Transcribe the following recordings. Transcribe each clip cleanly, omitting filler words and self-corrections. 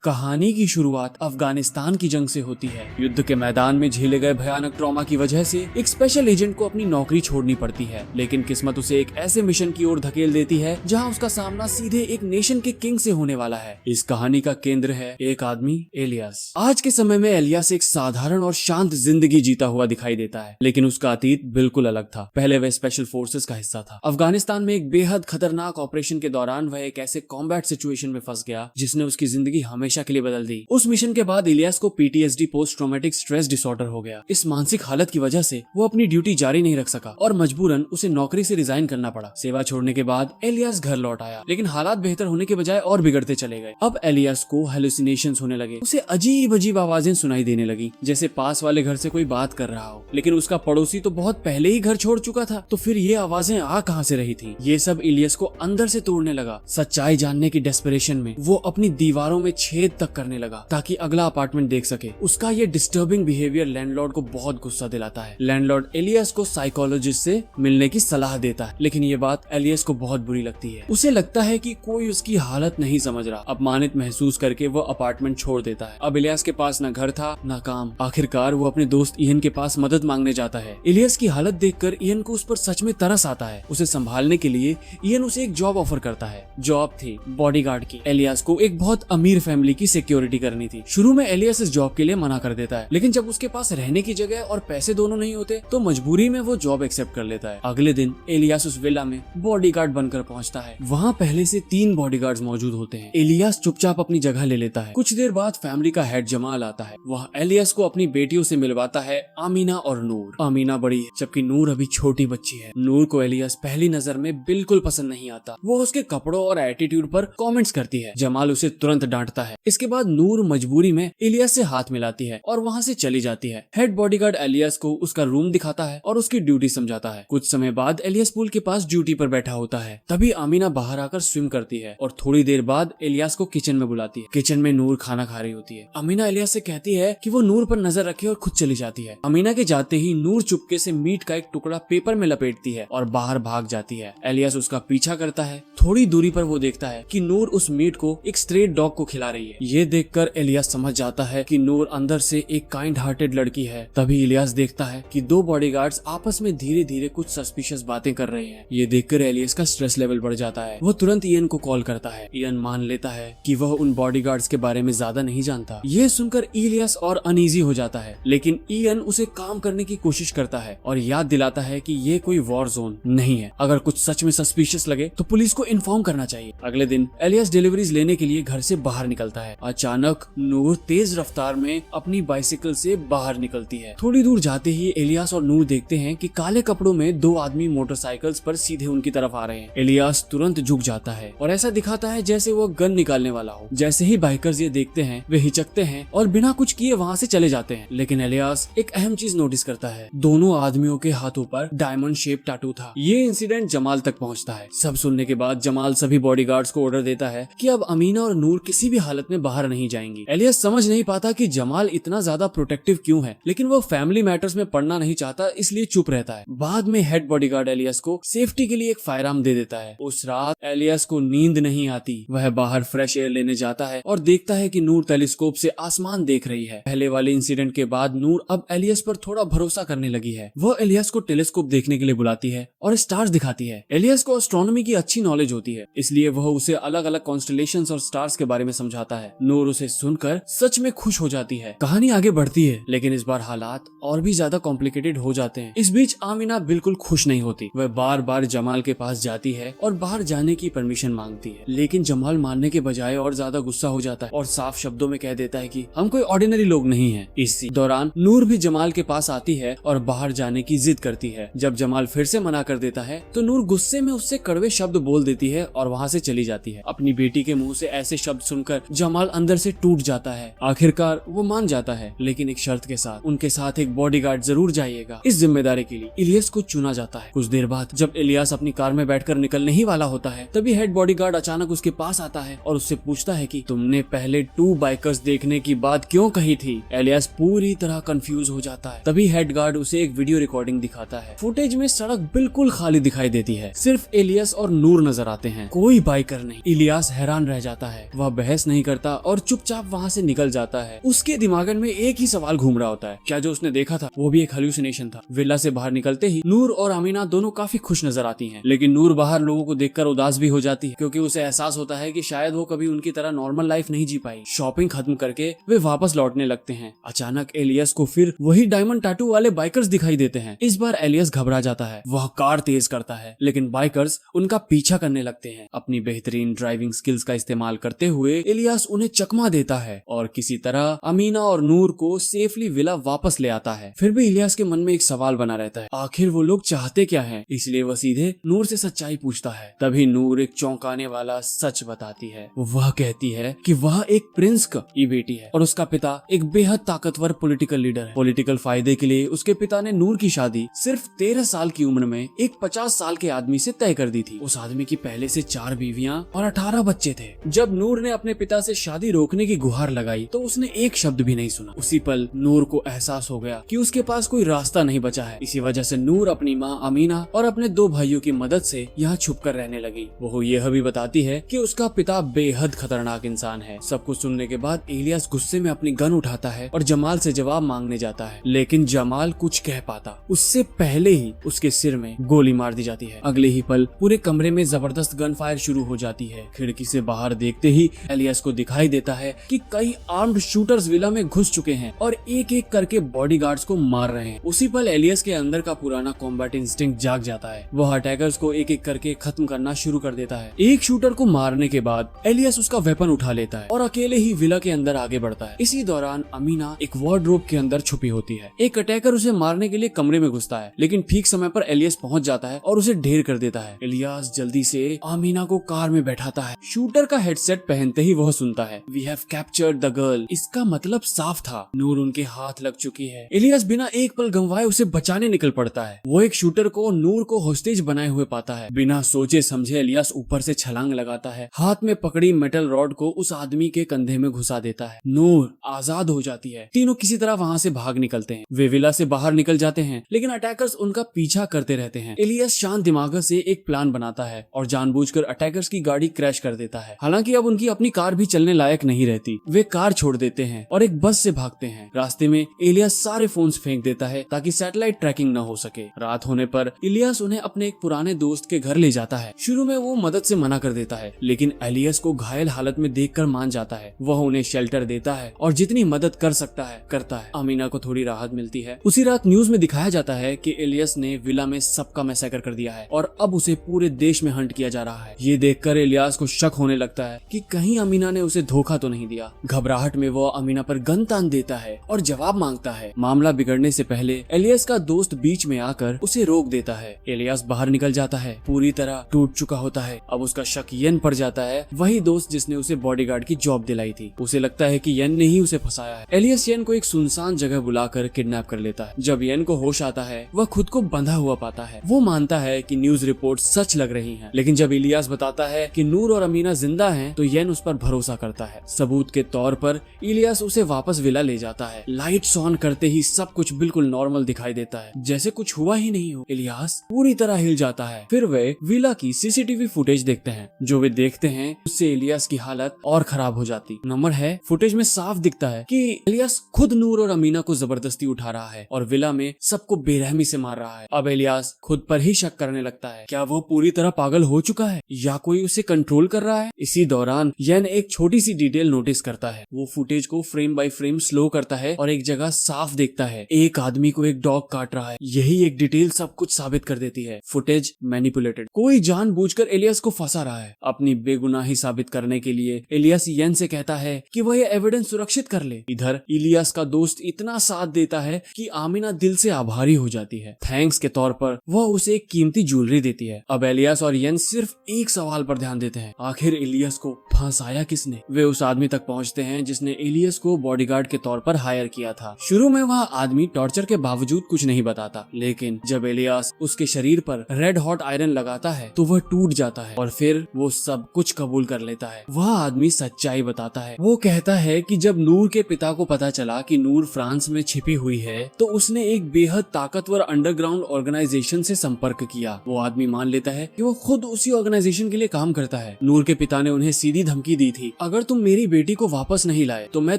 कहानी की शुरुआत अफगानिस्तान की जंग से होती है। युद्ध के मैदान में झेले गए भयानक ट्रॉमा की वजह से एक स्पेशल एजेंट को अपनी नौकरी छोड़नी पड़ती है, लेकिन किस्मत उसे एक ऐसे मिशन की ओर धकेल देती है जहां उसका सामना सीधे एक नेशन के किंग से होने वाला है। इस कहानी का केंद्र है एक आदमी, एलियास। आज के समय में एलियास एक साधारण और शांत जिंदगी जीता हुआ दिखाई देता है, लेकिन उसका अतीत बिल्कुल अलग था। पहले वह स्पेशल फोर्सेस का हिस्सा था। अफगानिस्तान में एक बेहद खतरनाक ऑपरेशन के दौरान वह एक ऐसे कॉम्बैट सिचुएशन में फंस गया जिसने उसकी जिंदगी हमेशा के लिए बदल दी। उस मिशन के बाद इलियास को PTSD, post traumatic stress disorder हो गया। इस मानसिक हालत की वजह से वो अपनी ड्यूटी जारी नहीं रख सका और मजबूरन उसे नौकरी से रिजाइन करना पड़ा। सेवा छोड़ने के बाद एलियास घर लौट आया, लेकिन हालात बेहतर होने के बजाय और बिगड़ते चले गए। अब एलियास को हेलुसिनेशंस होने लगे। उसे अजीब अजीब आवाजें सुनाई देने लगी, जैसे पास वाले घर से कोई बात कर रहा हो। लेकिन उसका पड़ोसी तो बहुत पहले ही घर छोड़ चुका था, तो फिर ये आवाजें आ कहां से रही थी? ये सब इलियास को अंदर से तोड़ने लगा। सच्चाई जानने की डेस्परेशन में वो अपनी दीवारों में छेद तक करने लगा ताकि अगला अपार्टमेंट देख सके। उसका ये डिस्टर्बिंग बिहेवियर लैंडलॉर्ड को बहुत गुस्सा दिलाता है। लैंडलॉर्ड एलियास को साइकोलॉजिस्ट से मिलने की सलाह देता है, लेकिन ये बात एलियास को बहुत बुरी लगती है। उसे लगता है कि कोई उसकी हालत नहीं समझ रहा। अपमानित महसूस करके वो अपार्टमेंट छोड़ देता है। अब इलियास के पास न घर था न काम। आखिरकार वो अपने दोस्त इयन के पास मदद मांगने जाता है। इलियास की हालत देखकर इयन को उस पर सच में तरस आता है। उसे संभालने के लिए इयन उसे एक जॉब ऑफर करता है। जॉब थी बॉडीगार्ड की। एलियास को एक बहुत अमीर फैमिली की सिक्योरिटी करनी थी। शुरू में एलियास इस जॉब के लिए मना कर देता है, लेकिन जब उसके पास रहने की जगह और पैसे दोनों नहीं होते तो मजबूरी में वो जॉब एक्सेप्ट कर लेता है। अगले दिन एलियास उस विला में बॉडीगार्ड बनकर पहुंचता है। वहाँ पहले से 3 बॉडीगार्ड्स मौजूद होते हैं। एलियास चुपचाप अपनी जगह ले लेता है। कुछ देर बाद फैमिली का हेड जमाल आता है। वह एलियास को अपनी बेटियों से मिलवाता है, आमीना और नूर। आमीना बड़ी है जबकि नूर अभी छोटी बच्ची है। नूर को एलियास पहली नजर में बिल्कुल पसंद नहीं आता। वो उसके कपड़ों और एटीट्यूड पर कमेंट्स करती है। जमाल उसे तुरंत डांटता है। इसके बाद नूर मजबूरी में एलियास से हाथ मिलाती है और वहाँ से चली जाती है। हेड बॉडीगार्ड एलियास को उसका रूम दिखाता है और उसकी ड्यूटी समझाता है। कुछ समय बाद एलियास पूल के पास ड्यूटी पर बैठा होता है। तभी आमीना बाहर आकर स्विम करती है और थोड़ी देर बाद एलियास को किचन में बुलाती है। किचन में नूर खाना खा रही होती है। अमीना एलियास से कहती है कि वो नूर पर नजर रखे और खुद चली जाती है। अमीना के जाते ही नूर चुपके से मीट का एक टुकड़ा पेपर में लपेटती है और बाहर भाग जाती है। एलियास उसका पीछा करता है। थोड़ी दूरी पर वो देखता है कि नूर उस मीट को एक स्ट्रे डॉग को खिला रही है। ये देखकर एलियास समझ जाता है कि नूर अंदर से एक काइंड हार्टेड लड़की है। तभी इलियास देखता है कि 2 बॉडीगार्ड्स आपस में धीरे धीरे कुछ सस्पिशियस बातें कर रहे हैं। ये देखकर एलियास का स्ट्रेस लेवल बढ़ जाता है। वो तुरंत इयन को कॉल करता है। इयन मान लेता है कि वह उन बॉडीगार्ड्स के बारे में ज्यादा नहीं जानता। ये सुनकर इलियास और अनईजी हो जाता है, लेकिन इयन उसे काम करने की कोशिश करता है और याद दिलाता है कि ये कोई वॉर जोन नहीं है। अगर कुछ सच में सस्पिशियस लगे तो पुलिस को इन्फॉर्म करना चाहिए। अगले दिन एलियास डिलीवरीज लेने के लिए घर से बाहर निकलता है। अचानक नूर तेज रफ्तार में अपनी बाइसिकल से बाहर निकलती है। थोड़ी दूर जाते ही एलियास और नूर देखते हैं कि काले कपड़ों में 2 आदमी मोटरसाइकिल्स पर सीधे उनकी तरफ आ रहे हैं। एलियास तुरंत झुक जाता है और ऐसा दिखाता है जैसे वो गन निकालने वाला हो। जैसे ही बाइकर्स ये देखते हैं वे हिचकते हैं और बिना कुछ किए वहाँ से चले जाते हैं। लेकिन एलियास एक अहम चीज नोटिस करता है। दोनों आदमियों के हाथों पर डायमंड शेप टैटू था। ये इंसिडेंट जमाल तक पहुँचता है। सब सुनने के बाद जमाल सभी बॉडीगार्ड्स को ऑर्डर देता है कि अब अमीना और नूर किसी भी हालत में बाहर नहीं जाएंगी। एलियास समझ नहीं पाता कि जमाल इतना ज्यादा प्रोटेक्टिव क्यों है, लेकिन वो फैमिली मैटर्स में पड़ना नहीं चाहता, इसलिए चुप रहता है। बाद में हेड बॉडीगार्ड एलियास को सेफ्टी के लिए एक फायरआर्म दे देता है। उस रात एलियास को नींद नहीं आती। वह बाहर फ्रेश एयर लेने जाता है और देखता है कि नूर टेलीस्कोप से आसमान देख रही है। पहले वाले इंसिडेंट के बाद नूर अब एलियास पर थोड़ा भरोसा करने लगी है। वो एलियास को टेलीस्कोप देखने के लिए बुलाती है और स्टार्स दिखाती है। एलियास को एस्ट्रोनॉमी की अच्छी नॉलेज होती है, इसलिए वह उसे अलग अलग कॉन्स्टलेशंस और स्टार्स के बारे में समझाता है। नूर उसे सुनकर सच में खुश हो जाती है। कहानी आगे बढ़ती है, लेकिन इस बार हालात और भी ज्यादा कॉम्प्लिकेटेड हो जाते हैं। इस बीच आमीना बिल्कुल खुश नहीं होती। वह बार बार जमाल के पास जाती है और बाहर जाने की परमिशन मांगती है, लेकिन जमाल मानने के बजाय और ज्यादा गुस्सा हो जाता है और साफ शब्दों में कह देता है कि हम कोई ऑर्डिनरी लोग नहीं हैं। इसी दौरान नूर भी जमाल के पास आती है और बाहर जाने की जिद करती है। जब जमाल फिर से मना कर देता है तो नूर गुस्से में उससे कड़वे शब्द बोल देती है और वहाँ से चली जाती है। अपनी बेटी के मुंह से ऐसे शब्द सुनकर जमाल अंदर से टूट जाता है। आखिरकार वो मान जाता है, लेकिन एक शर्त के साथ। उनके साथ एक बॉडीगार्ड जरूर जाइएगा। इस जिम्मेदारी के लिए इलियास को चुना जाता है। कुछ देर बाद जब इलियास अपनी कार में बैठकर निकलने ही वाला होता है, तभी हेड बॉडीगार्ड अचानक उसके पास आता है और उससे पूछता है कि तुमने पहले 2 बाइकर्स देखने की बात क्यों कही थी? एलियास पूरी तरह कंफ्यूज हो जाता है। तभी हेड गार्ड उसे एक वीडियो रिकॉर्डिंग दिखाता है। फुटेज में सड़क बिल्कुल खाली दिखाई देती है। सिर्फ इलियास और नूर नजर आते हैं, कोई बाइकर नहीं। इलियास हैरान रह जाता है। वह बहस नहीं करता और चुपचाप वहाँ से निकल जाता है। उसके दिमाग में एक ही सवाल घूम रहा होता है, क्या जो उसने देखा था वो भी एक हेलुसिनेशन था। विला से बाहर निकलते ही नूर और अमीना दोनों काफी खुश नजर आती हैं, लेकिन नूर बाहर लोगों को देखकर उदास भी हो जाती है, क्योंकि उसे एहसास होता है कि शायद वो कभी उनकी तरह नॉर्मल लाइफ नहीं जी पाई। शॉपिंग खत्म करके वे वापस लौटने लगते हैं। अचानक एलियस को फिर वही डायमंड टैटू वाले बाइकर्स दिखाई देते हैं। इस बार एलियस घबरा जाता है, वह कार तेज करता है, लेकिन बाइकर्स उनका पीछा करने लगते हैं। अपनी बेहतरीन ड्राइविंग स्किल्स का इस्तेमाल करते हुए एलियस उन्हें चकमा देता है और किसी तरह अमीना और नूर को सेफली विला वापस ले आता है। फिर भी इलियास के मन में एक सवाल बना रहता है, आखिर वो लोग चाहते क्या हैं? इसलिए वह सीधे नूर से सच्चाई पूछता है। तभी नूर एक चौंकाने वाला सच बताती है। वह कहती है कि वह एक प्रिंस की बेटी है और उसका पिता एक बेहद ताकतवर पॉलिटिकल लीडर है। पॉलिटिकल फायदे के लिए उसके पिता ने नूर की शादी सिर्फ 13 साल की उम्र में एक 50 साल के आदमी से तय कर दी थी। उस आदमी की पहले से 4 बीवियां और 18 बच्चे थे। जब नूर ने अपने पिता से शादी रोकने की गुहार लगाई तो उसने एक शब्द भी नहीं सुना। उसी पल नूर को एहसास हो गया कि उसके पास कोई रास्ता नहीं बचा है। इसी वजह से नूर अपनी माँ अमीना और अपने 2 भाइयों की मदद से यहाँ छुप कर रहने लगी। वो यह भी बताती है कि उसका पिता बेहद खतरनाक इंसान है। सब कुछ सुनने के बाद इलियास गुस्से में अपनी गन उठाता है और जमाल से जवाब मांगने जाता है, लेकिन जमाल कुछ कह पाता उससे पहले ही उसके सिर में गोली मार दी जाती है। अगले ही पल पूरे कमरे में जबरदस्त गन फायर शुरू हो जाती है। खिड़की से बाहर देखते ही इलियास को दिखाई देता है कि कई आर्म्ड शूटर्स विला में घुस चुके हैं और एक एक करके बॉडीगार्ड्स को मार रहे हैं। उसी पल इलियास के अंदर का पुराना कॉम्बैट इंस्टिंक्ट जाग जाता है। वह अटैकर्स को एक एक करके खत्म करना शुरू कर देता है। एक शूटर को मारने के बाद इलियास उसका वेपन उठा लेता है और अकेले ही विला के अंदर आगे बढ़ता है। इसी दौरान अमीना एक वार्डरोब के अंदर छुपी होती है। एक अटैकर उसे मारने के लिए कमरे में घुसता है, लेकिन ठीक समय पर इलियास पहुंच जाता है और उसे ढेर कर देता है। इलियास जल्दी से अमीना को कार में बैठाता है। शूटर का हेडसेट पहनते ही वह सुनता है, we have captured the girl. इसका मतलब साफ था, नूर उनके हाथ लग चुकी है। इलियास बिना एक पल गंवाए उसे बचाने निकल पड़ता है। वो एक शूटर को नूर को होस्टेज बनाए हुए पाता है। बिना सोचे समझे इलियास ऊपर से छलांग लगाता है, हाथ में पकड़ी मेटल रॉड को उस आदमी के कंधे में घुसा देता है। नूर आजाद हो जाती है। तीनों किसी तरह वहाँ से भाग निकलते हैं। वे विला से बाहर निकल जाते हैं, लेकिन अटैकर्स उनका पीछा करते रहते हैं। इलियास शांत दिमाग से एक प्लान बनाता है और जानबूझकर अटैकर्स की गाड़ी क्रैश कर देता है। हालांकि अब उनकी अपनी कार भी चलने लायक नहीं रहती। वे कार छोड़ देते हैं और एक बस से भागते हैं। रास्ते में इलियास सारे फोन्स फेंक देता है ताकि सैटेलाइट ट्रैकिंग न हो सके। रात होने पर इलियास उन्हें अपने एक पुराने दोस्त के घर ले जाता है। शुरू में वो मदद से मना कर देता है, लेकिन इलियास को घायल हालत में देखकर मान जाता है। वह उन्हें शेल्टर देता है और जितनी मदद कर सकता है करता है। अमीना को थोड़ी राहत मिलती है। उसी रात न्यूज में दिखाया जाता है कि इलियास ने विला में सबका मैसेकर कर दिया है और अब उसे पूरे देश में हंट किया जा रहा है। ये देखकर इलियास को शक होने लगता है कि कहीं अमीना ने उसे धोखा तो नहीं दिया। घबराहट में वो अमीना पर गन तान देता है और जवाब मांगता है। मामला बिगड़ने से पहले इलियास का दोस्त बीच में आकर उसे रोक देता है। इलियास बाहर निकल जाता है, पूरी तरह टूट चुका होता है। अब उसका शक येन पर जाता है, वही दोस्त जिसने उसे बॉडीगार्ड की जॉब दिलाई थी। उसे लगता है कि येन ने ही उसे फंसाया है। इलियास येन को एक सुनसान जगह बुलाकर किडनैप कर लेता है। जब येन को होश आता है, वह खुद को बंधा हुआ पाता है। वो मानता है कि न्यूज रिपोर्ट सच लग रही हैं, लेकिन जब इलियास बताता है कि नूर और अमीना जिंदा हैं, तो येन उस पर भरोसा करता है। सबूत के तौर पर इलियास उसे वापस विला ले जाता है। लाइट्स ऑन करते ही सब कुछ बिल्कुल नॉर्मल दिखाई देता है, जैसे कुछ हुआ ही नहीं हो। इलियास पूरी तरह हिल जाता है। फिर वे विला की सीसीटीवी फुटेज देखते हैं। जो वे देखते हैं उससे इलियास की हालत और खराब हो जाती। नंबर है, फुटेज में साफ दिखता है कि इलियास खुद नूर और अमीना को जबरदस्ती उठा रहा है और विला में सबको बेरहमी से मार रहा है। अब इलियास खुद पर ही शक करने लगता है, क्या वो पूरी तरह पागल हो चुका है या कोई उसे कंट्रोल कर रहा है। इसी दौरान येन एक छोटी सी डिटेल नोटिस करता है। वो फुटेज को फ्रेम बाय फ्रेम स्लो करता है और एक जगह साफ देखता है एक आदमी को एक डॉग काट रहा है। यही एक डिटेल सब कुछ साबित कर देती है। फुटेज मैनिपुलेटेड, कोई जानबूझकर इलियास को फंसा रहा है। अपनी बेगुनाही साबित करने के लिए इलियास येन से कहता है कि वह यह एविडेंस सुरक्षित कर ले। इधर इलियास का दोस्त इतना साथ देता है कि आमिना दिल से आभारी हो जाती है। थैंक्स के तौर पर वह उसे एक कीमती ज्वेलरी देती है। अब इलियास और येन सिर्फ एक सवाल पर ध्यान देते हैं, आखिर इलियास को फंसाया किसने। वे उस आदमी तक पहुंचते हैं जिसने इलियास को बॉडीगार्ड के तौर पर हायर किया था। शुरू में वह आदमी टॉर्चर के बावजूद कुछ नहीं बताता, लेकिन जब इलियास उसके शरीर पर रेड हॉट आयरन लगाता है तो वह टूट जाता है और फिर वो सब कुछ कबूल कर लेता है। वह आदमी सच्चाई बताता है। वो कहता है कि जब नूर के पिता को पता चला कि नूर फ्रांस में छिपी हुई है तो उसने एक बेहद ताकतवर अंडरग्राउंड ऑर्गेनाइजेशन से संपर्क किया। वो आदमी मान लेता है कि वो खुद उसी ऑर्गेनाइजेशन के लिए काम करता है। नूर के पिता ने उन्हें सीधी धमकी दी थी अगर तुम मेरी बेटी को वापस नहीं लाए तो मैं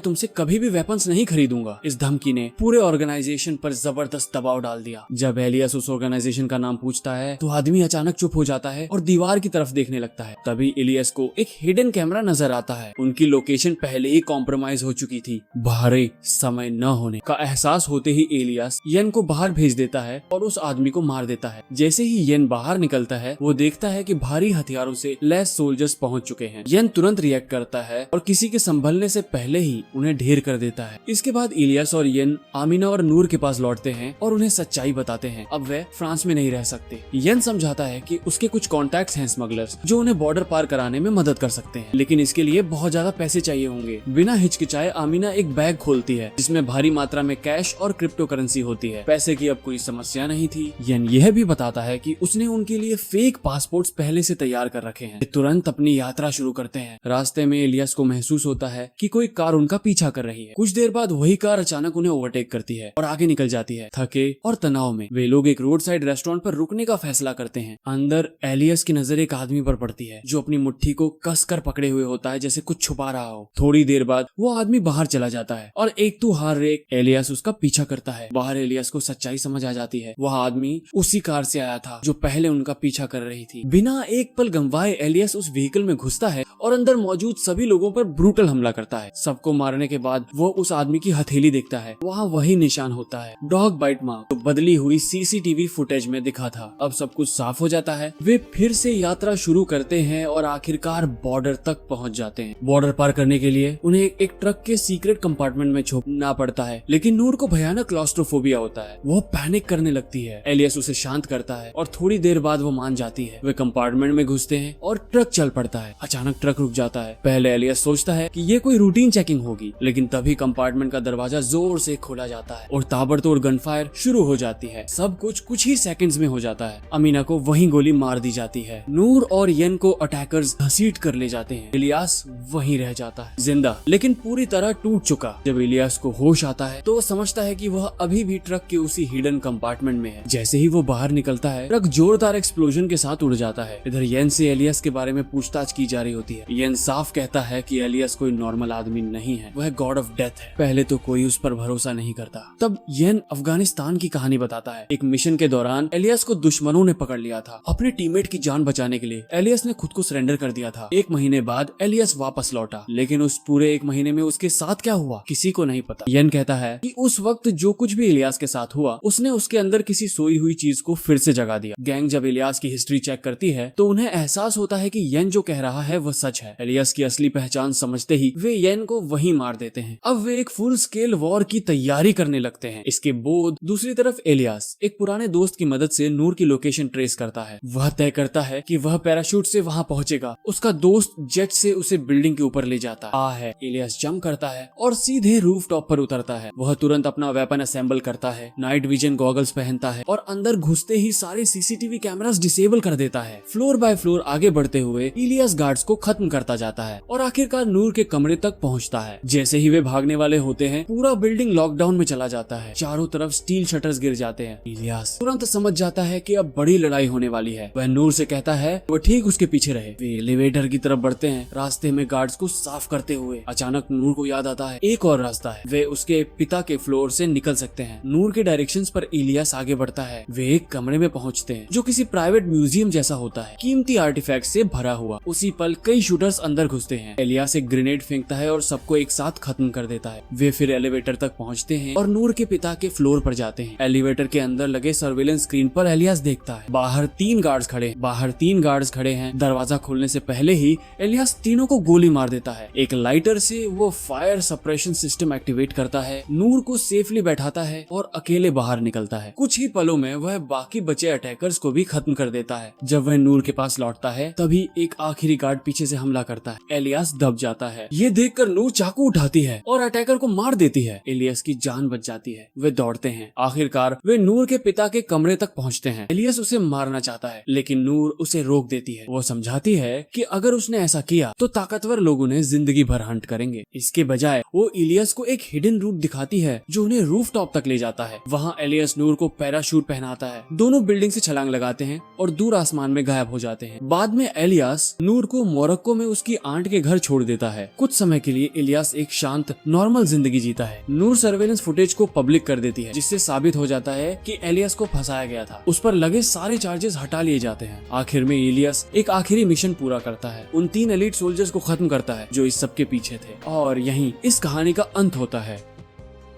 तुमसे कभी भी वेपन्स नहीं खरीदूंगा। इस धमकी ने पूरे ऑर्गेनाइजेशन पर जबरदस्त दबाव डाल दिया। जब एलियस उस ऑर्गेनाइजेशन का नाम पूछता है तो आदमी अचानक चुप हो जाता है और दीवार की तरफ देखने लगता है। तभी एलियस को एक हिडन कैमरा नजर आता है। उनकी लोकेशन पहले ही कॉम्प्रोमाइज हो चुकी थी। भारी समय न होने का एहसास होते ही एलियस येन को बाहर भेज देता है और उस आदमी को मार देता है। जैसे ही येन बाहर निकलता है वो देखता है कि भारी हथियारों से लैस सोल्जर्स पहुंच चुके हैं। येन तुरंत रिएक्ट करता है और किसी के संभलने से पहले ही उन्हें ढेर कर देता है। इसके बाद इलियास और येन आमीना और नूर के पास लौटते हैं और उन्हें सच्चाई बताते हैं। अब वे फ्रांस में नहीं रह सकते। येन समझाता है कि उसके कुछ कॉन्टैक्ट्स हैं स्मगलर्स जो उन्हें बॉर्डर पार कराने में मदद कर सकते हैं, लेकिन इसके लिए बहुत ज्यादा पैसे चाहिए होंगे। बिना हिचकिचाए आमीना एक बैग खोलती है जिसमें भारी मात्रा में कैश और क्रिप्टो करेंसी होती है। पैसे की अब कोई समस्या नहीं थी। येन यह भी बताता है कि उसने उनके लिए फेक पासपोर्ट्स पहले से तैयार कर रखे हैं। तुरंत अपनी यात्रा शुरू करते हैं। रास्ते में इलियास को महसूस होता है कि कोई कार उनका पीछा कर रही है। कुछ देर बाद वही कार अचानक उन्हें ओवरटेक करती है और आगे निकल जाती है। थके और तनाव में वे लोग एक रोड साइड रेस्टोरेंट पर रुकने का फैसला करते हैं। अंदर एलियस की नजर एक आदमी पर पड़ती है जो अपनी मुट्ठी को कसकर पकड़े हुए होता है जैसे कुछ छुपा रहा हो। थोड़ी देर बाद वो आदमी बाहर चला जाता है और एक तू हार रेक एलियस उसका पीछा करता है। बाहर एलियस को सच्चाई समझ आ जाती है। वह आदमी उसी कार से आया था जो पहले उनका पीछा कर रही थी। बिना एक पल गंवाए एलियस उस व्हीकल में घुसता है और अंदर मौजूद सभी लोगों पर ब्रूटल हमला करता है। सबको मारने के बाद वो उस आदमी की हथेली देखता है। वहाँ वही निशान होता है, डॉग बाइट मार्क, तो बदली हुई सीसीटीवी फुटेज में दिखा था। अब सब कुछ साफ हो जाता है। वे फिर से यात्रा शुरू करते हैं और आखिरकार बॉर्डर तक पहुंच जाते हैं। बॉर्डर पार करने के लिए उन्हें एक ट्रक के सीक्रेट कंपार्टमेंट में छुपना पड़ता है, लेकिन नूर को भयानक क्लॉस्ट्रोफोबिया होता है। वो पैनिक करने लगती है। एलियस उसे शांत करता है और थोड़ी देर बाद वो मान जाती है। वे कंपार्टमेंट में घुसते हैं और ट्रक चल पड़ता है। अचानक ट्रक रुक जाता है। पहले एलियस सोचता है कि ये कोई रूटीन चेकिंग होगी, लेकिन तभी कंपार्टमेंट का दरवाजा जोर से खोला जाता है और ताबड़तोड़ गनफायर शुरू हो जाती है। सब कुछ ही सेकंड्स में हो जाता है। अमीना को वहीं गोली मार दी जाती है। नूर और येन को अटैकर्स घसीट कर ले जाते हैं। इलियास वहीं रह जाता है, जिंदा लेकिन पूरी तरह टूट चुका। जब इलियास को होश आता है तो वो समझता है कि वह अभी भी ट्रक के उसी हिडन कंपार्टमेंट में है। जैसे ही वो बाहर निकलता है ट्रक जोरदार एक्सप्लोजन के साथ उड़ जाता है। इधर येन से एलियस के बारे में पूछताछ की जा रही होती है। येन साफ कहता है कि एलियस कोई नॉर्मल आदमी नहीं है, वह गॉड ऑफ डेथ है। पहले तो कोई उस पर भरोसा नहीं करता। तब येन अफगानिस्तान की कहानी बताता है। एक मिशन के दौरान एलियस को दुश्मनों ने पकड़ लिया था। अपने टीममेट की जान बचाने के लिए एलियस ने खुद को सरेंडर कर दिया था। 1 महीने बाद एलियस वापस लौटा, लेकिन उस पूरे 1 महीने में उसके साथ क्या हुआ किसी को नहीं पता। येन कहता है कि उस वक्त जो कुछ भी इलियास के साथ हुआ उसने उसके अंदर किसी सोई हुई चीज को फिर से जगा दिया। गैंग जब इलियास की हिस्ट्री चेक करती है तो उन्हें एहसास होता है कि येन जो कह रहा है वह सच है। इलियास की असली पहचान समझते ही वे येन को वहीं मार देते हैं। अब वे एक फुल स्केल वॉर की तैयारी करने लगते हैं। इसके बाद दूसरी तरफ इलियास एक पुराने दोस्त की मदद से नूर की लोकेशन ट्रेस करता है। वह तय करता है कि वह पैराशूट से वहां पहुंचेगा। उसका दोस्त जेट से उसे बिल्डिंग के ऊपर ले जाता है। इलियास जंप करता है और सीधे रूफ टॉप पर उतरता है। वह तुरंत अपना वेपन असेंबल करता है, नाइट विजन गॉगल्स पहनता है और अंदर घुसते ही सारे सीसीटीवी कैमरास डिसेबल कर देता है। फ्लोर बाय फ्लोर आगे बढ़ते हुए इलियास गार्ड्स को खत्म करता जाता है और आखिरकार नूर के कमरे तक पहुंचता है। जैसे ही वे भागने वाले होते हैं पूरा बिल्डिंग लॉकडाउन में चला जाता है। चारों तरफ स्टील शटर्स गिर जाते हैं। इलियास तुरंत समझ जाता है कि अब बड़ी लड़ाई होने वाली है। वह नूर से कहता है वो ठीक उसके पीछे रहे। वे एलिवेटर की तरफ बढ़ते हैं, रास्ते में गार्ड्स को साफ करते हुए। अचानक नूर को याद आता है एक और रास्ता है, वे उसके पिता के फ्लोर से निकल सकते हैं। नूर के डायरेक्शंस पर इलियास आगे बढ़ता है। वे एक कमरे में पहुंचते हैं जो किसी प्राइवेट म्यूजियम जैसा होता है, कीमती आर्टिफैक्ट से भरा हुआ। उसी पल कई शूटर्स अंदर घुसते हैं। इलियास एक ग्रेनेड फेंकता है और सबको एक साथ खत्म कर देता है। वे फिर एलिवेटर तक पहुंचते हैं और नूर के पिता के फ्लोर पर जाते हैं। एलिवेटर के अंदर लगे सर्वेलेंस स्क्रीन पर इलियास देखता है बाहर 3 गार्ड्स खड़े हैं। दरवाजा खोलने से पहले ही इलियास तीनों को गोली मार देता है। एक लाइटर से वो फायर सप्रेशन सिस्टम एक्टिवेट करता है, नूर को सेफली बैठाता है और अकेले बाहर निकलता है। कुछ ही पलों में वह बाकी बचे अटैकर्स को भी खत्म कर देता है। जब वह नूर के पास लौटता है तभी एक आखिरी गार्ड पीछे से हमला करता है। इलियास दब जाता है। ये देखकर नूर चाकू उठाती है और अटैकर को मार देती है। इलियास की जान बच जाती है। वे दौड़ते हैं। आखिरकार वे नूर के पिता के कमरे तक पहुंचते हैं। इलियास उसे मारना चाहता है लेकिन नूर उसे रोक देती है। वो समझाती है कि अगर उसने ऐसा किया तो ताकतवर लोग उन्हें जिंदगी भर हंट करेंगे। इसके बजाय वो इलियास को एक हिडन रूट दिखाती है जो उन्हें रूफ टॉप तक ले जाता है। वहाँ इलियास नूर को पैराशूट पहनाता है। दोनों बिल्डिंग से छलांग लगाते हैं और दूर आसमान में गायब हो जाते हैं। बाद में इलियास नूर को मोरक्को में उसकी आंट के घर छोड़ देता है। कुछ समय के लिए इलियास एक शांत नॉर्मल जिंदगी जीता है। नूर सर्वेलेंस फुटेज को पब्लिक कर देती है, जिससे साबित हो जाता है कि इलियास को फंसाया गया था। उस पर लगे सारे चार्जेस हटा लिए जाते हैं। आखिर में इलियास एक आखिरी मिशन पूरा करता है, उन 3 एलीट सोल्जर्स को खत्म करता है जो इस सब के पीछे थे, और यहीं इस कहानी का अंत होता है।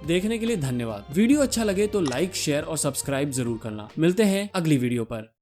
देखने के लिए धन्यवाद। वीडियो अच्छा लगे तो लाइक, शेयर और सब्सक्राइब जरूर करना। मिलते हैं अगली वीडियो पर।